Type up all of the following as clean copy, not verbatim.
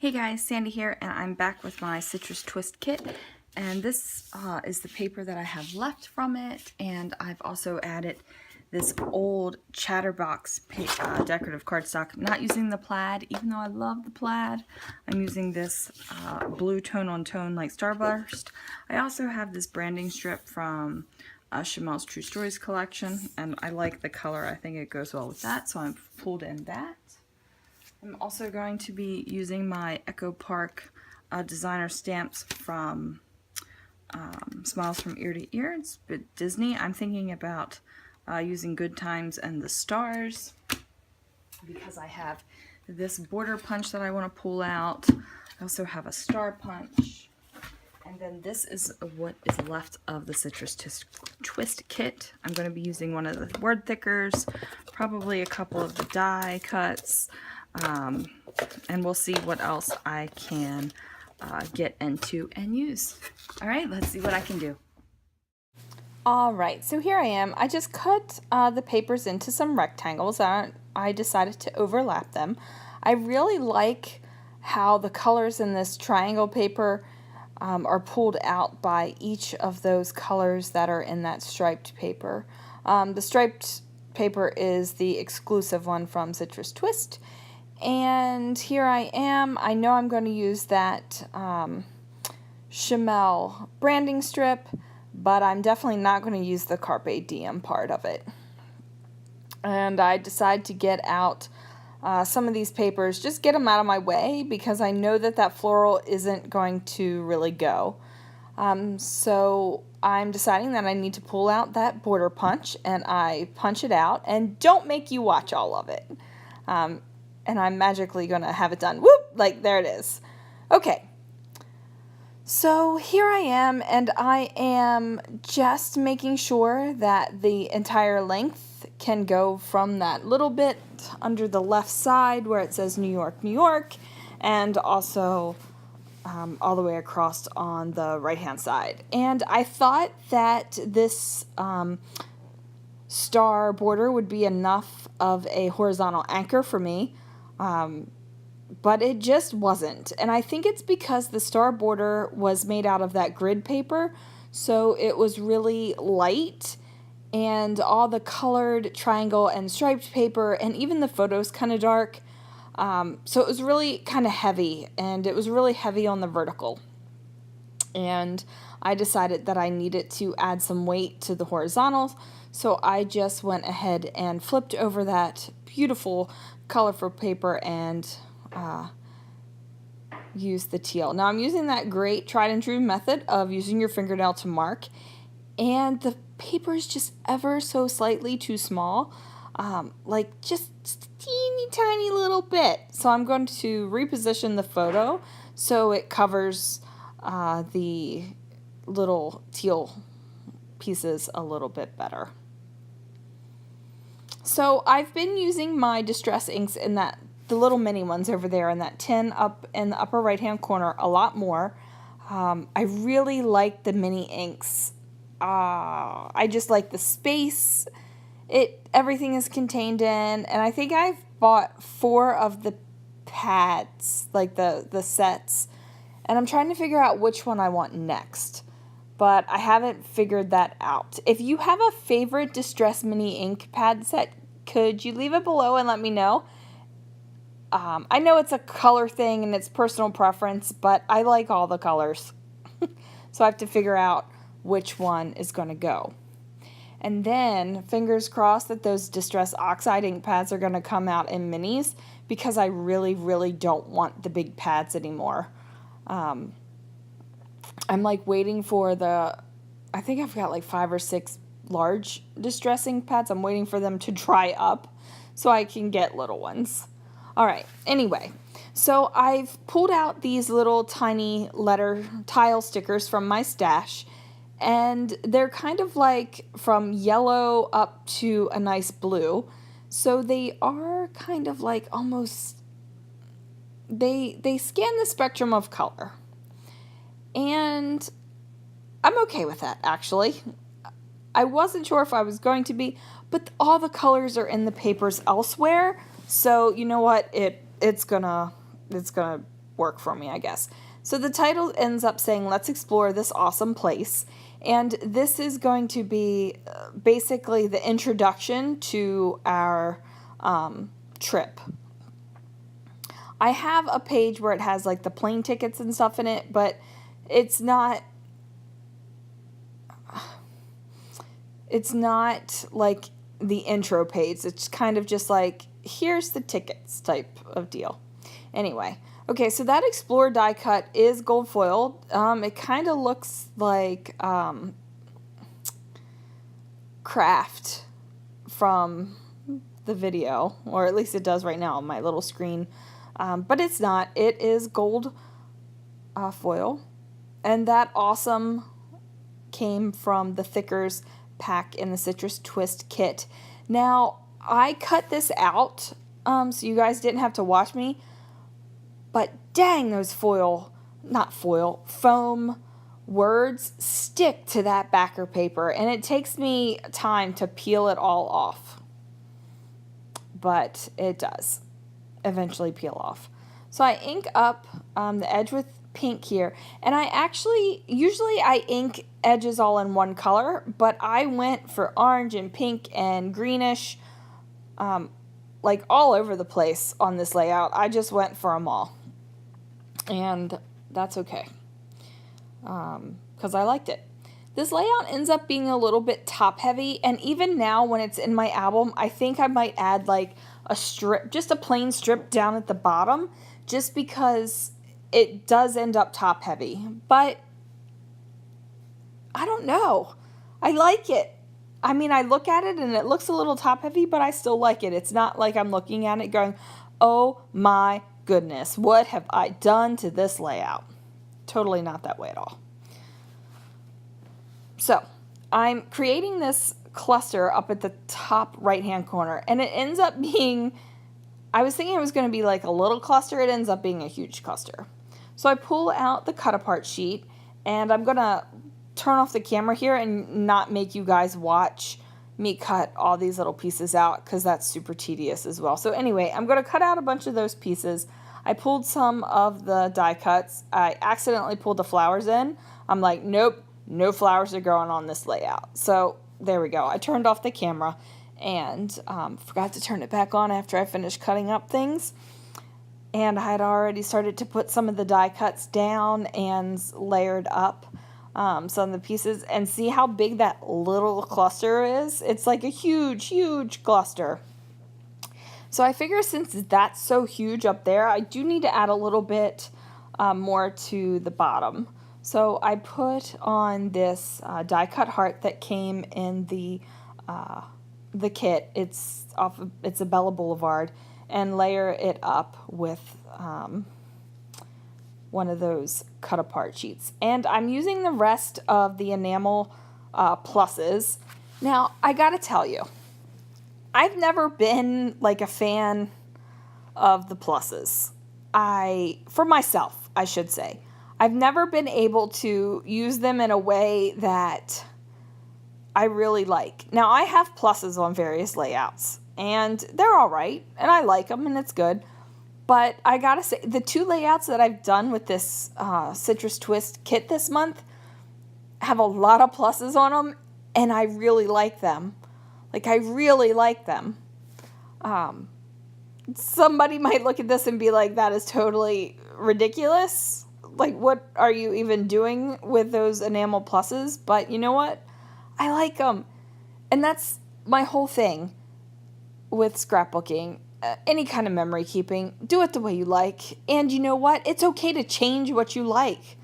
Hey guys, Sandy here, and I'm back with my Citrus Twist kit, and this is the paper that I have left from it, and I've also added this old Chatterbox decorative cardstock. I'm not using the plaid, even though I love the plaid. I'm using this blue tone-on-tone like Starburst. I also have this branding strip from Chamel's True Stories collection, and I like the color. I think it goes well with that, so I've pulled in that. I'm also going to be using my Echo Park designer stamps from Smiles from Ear to Ear. It's a bit Disney. I'm thinking about using Good Times and the Stars because I have this border punch that I want to pull out. I also have a star punch. And then this is what is left of the Citrus Twist kit. I'm going to be using one of the word thickers, probably a couple of the die cuts, and we'll see what else I can get into and use. Alright, let's see what I can do. Alright, so here I am. I just cut the papers into some rectangles. I decided to overlap them. I really like how the colors in this triangle paper are pulled out by each of those colors that are in that striped paper. The striped paper is the exclusive one from Citrus Twist. And here I am. I know I'm going to use that Chamel branding strip, but I'm definitely not going to use the Carpe Diem part of it. And I decided to get out some of these papers, just get them out of my way, because I know that that floral isn't going to really go. So I'm deciding that I need to pull out that border punch, and I punch it out, and don't make you watch all of it. And I'm magically going to have it done. Whoop! Like, there it is. Okay. So here I am, and I am just making sure that the entire length can go from that little bit under the left side where it says New York, New York, and also all the way across on the right-hand side. And I thought that this star border would be enough of a horizontal anchor for me. But it just wasn't. And I think it's because the star border was made out of that grid paper, so it was really light, and all the colored triangle and striped paper, and even the photos kind of dark. So it was really kind of heavy, and it was really heavy on the vertical. And I decided that I needed to add some weight to the horizontal, so I just went ahead and flipped over that beautiful colorful paper and use the teal. Now I'm using that great tried and true method of using your fingernail to mark, and the paper is just ever so slightly too small, like just teeny tiny little bit. So I'm going to reposition the photo so it covers the little teal pieces a little bit better. So I've been using my distress inks in the little mini ones over there in that tin up in the upper right hand corner a lot more. I really like the mini inks. I just like the space everything is contained in, and I think I've bought 4 of the pads, like the sets, and I'm trying to figure out which one I want next. But I haven't figured that out. If you have a favorite Distress Mini Ink pad set, could you leave it below and let me know? I know it's a color thing and it's personal preference, but I like all the colors. So I have to figure out which one is going to go. And then, fingers crossed that those Distress Oxide ink pads are going to come out in minis, because I really, really don't want the big pads anymore. I'm like waiting for I think I've got like 5 or 6 large distress ink pads. I'm waiting for them to dry up so I can get little ones. Alright, anyway, so I've pulled out these little tiny letter tile stickers from my stash, and they're kind of like from yellow up to a nice blue. So they are kind of like almost, they scan the spectrum of color. And I'm okay with that, actually. I wasn't sure if I was going to be, but all the colors are in the papers elsewhere, so you know what? It's gonna work for me, I guess. So the title ends up saying, let's explore this awesome place. And this is going to be basically the introduction to our trip. I have a page where it has like the plane tickets and stuff in it, but it's not like the intro page. It's kind of just like, here's the tickets type of deal. Anyway, okay, so that Explorer die cut is gold foiled. It kind of looks like Craft from the video, or at least it does right now on my little screen. But it's not. It is gold foil. And that awesome came from the Thickers pack in the Citrus Twist kit. Now, I cut this out so you guys didn't have to watch me. But dang, those foam words stick to that backer paper. And it takes me time to peel it all off. But it does eventually peel off. So I ink up the edge with pink here, and usually I ink edges all in one color, but I went for orange and pink and greenish, like all over the place on this layout. I just went for them all, and that's okay, because I liked it. This layout ends up being a little bit top heavy, and even now when it's in my album, I think I might add like a strip, just a plain strip down at the bottom, just because it does end up top heavy. But I don't know. I like it. I mean, I look at it and it looks a little top heavy, but I still like it. It's not like I'm looking at it going, oh my goodness, what have I done to this layout? Totally not that way at all. So I'm creating this cluster up at the top right hand corner, and it ends up being, I was thinking it was going to be like a little cluster. It ends up being a huge cluster. So I pull out the cut apart sheet, and I'm going to turn off the camera here and not make you guys watch me cut all these little pieces out, because that's super tedious as well. So anyway, I'm going to cut out a bunch of those pieces. I pulled some of the die cuts. I accidentally pulled the flowers in. I'm like, nope, no flowers are growing on this layout. So there we go. I turned off the camera and forgot to turn it back on after I finished cutting up things. And I had already started to put some of the die cuts down and layered up some of the pieces. And see how big that little cluster is? It's like a huge, huge cluster. So I figure since that's so huge up there, I do need to add a little bit more to the bottom. So I put on this die cut heart that came in the kit. It's a Bella Boulevard, and layer it up with one of those cut apart sheets. And I'm using the rest of the enamel pluses. Now I gotta tell you, I've never been like a fan of the pluses. For myself, I should say. I've never been able to use them in a way that I really like. Now, I have pluses on various layouts, and they're all right, and I like them, and it's good. But I gotta say, the two layouts that I've done with this Citrus Twist kit this month have a lot of pluses on them, and I really like them. Like, I really like them. Somebody might look at this and be like, that is totally ridiculous. Like, what are you even doing with those enamel pluses? But you know what? I like them. And that's my whole thing with scrapbooking. Any kind of memory keeping. Do it the way you like. And you know what? It's okay to change what you like.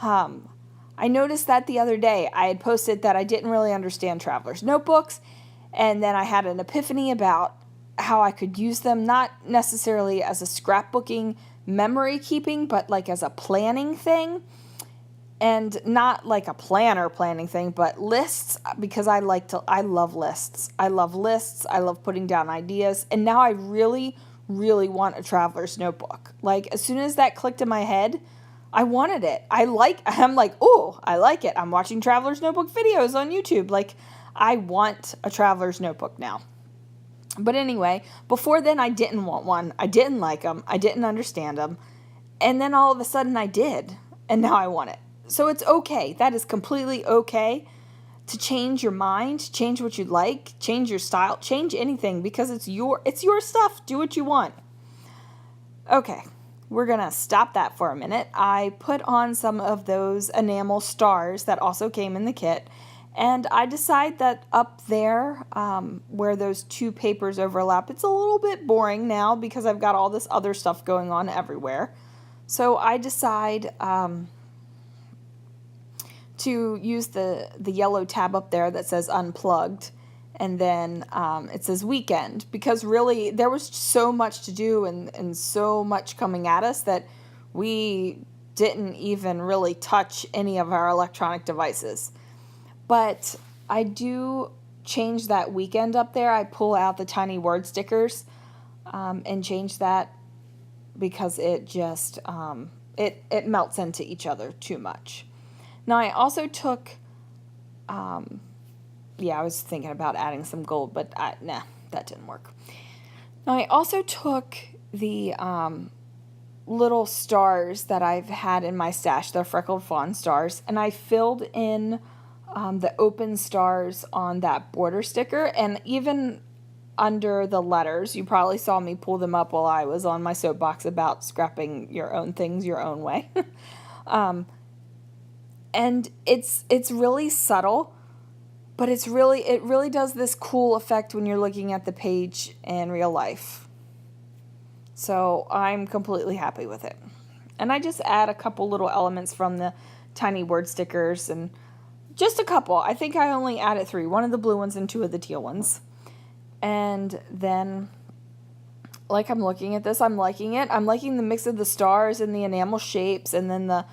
I noticed that the other day. I had posted that I didn't really understand traveler's notebooks. And then I had an epiphany about how I could use them, not necessarily as a scrapbooking memory keeping, but like as a planning thing. And not like a planning thing, but lists, because I love lists. I love lists. I love putting down ideas. And now I really, really want a traveler's notebook. Like, as soon as that clicked in my head, I wanted it. I'm like, oh, I like it. I'm watching traveler's notebook videos on YouTube. Like, I want a traveler's notebook now. But anyway, before then I didn't want one. I didn't like them. I didn't understand them. And then all of a sudden I did, and now I want it. So it's okay. That is completely okay to change your mind, change what you like, change your style, change anything, because it's your stuff. Do what you want. Okay, we're going to stop that for a minute. I put on some of those enamel stars that also came in the kit, and I decide that up there where those two papers overlap, it's a little bit boring now because I've got all this other stuff going on everywhere. So I decide to use the yellow tab up there that says unplugged, and then it says weekend, because really there was so much to do and so much coming at us that we didn't even really touch any of our electronic devices. But I do change that weekend up there. I pull out the tiny word stickers and change that, because it just it melts into each other too much. Now I also took I was thinking about adding some gold, but nah, that didn't work. Now I also took the little stars that I've had in my stash, the freckled fawn stars, and I filled in the open stars on that border sticker, and even under the letters. You probably saw me pull them up while I was on my soapbox about scrapping your own things your own way. And it's really subtle, but it really does this cool effect when you're looking at the page in real life. So I'm completely happy with it. And I just add a couple little elements from the tiny word stickers, and just a couple. I think I only added 3, one of the blue ones and 2 of the teal ones. And then, like, I'm looking at this, I'm liking it. I'm liking the mix of the stars and the enamel shapes, and then the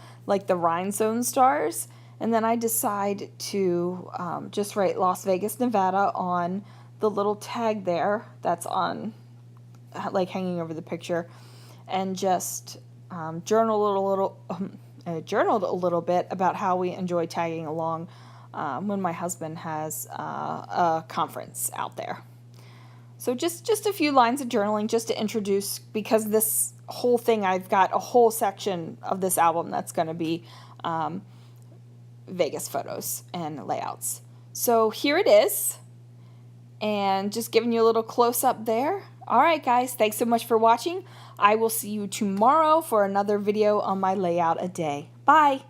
rhinestone stars. And then I decide to just write Las Vegas, Nevada on the little tag there that's on, like, hanging over the picture, and just journaled a little bit about how we enjoy tagging along when my husband has a conference out there. So just a few lines of journaling just to introduce, because this whole thing, I've got a whole section of this album that's going to be Vegas photos and layouts. So here it is, and just giving you a little close-up there. All right, guys, thanks so much for watching. I will see you tomorrow for another video on my layout a day. Bye.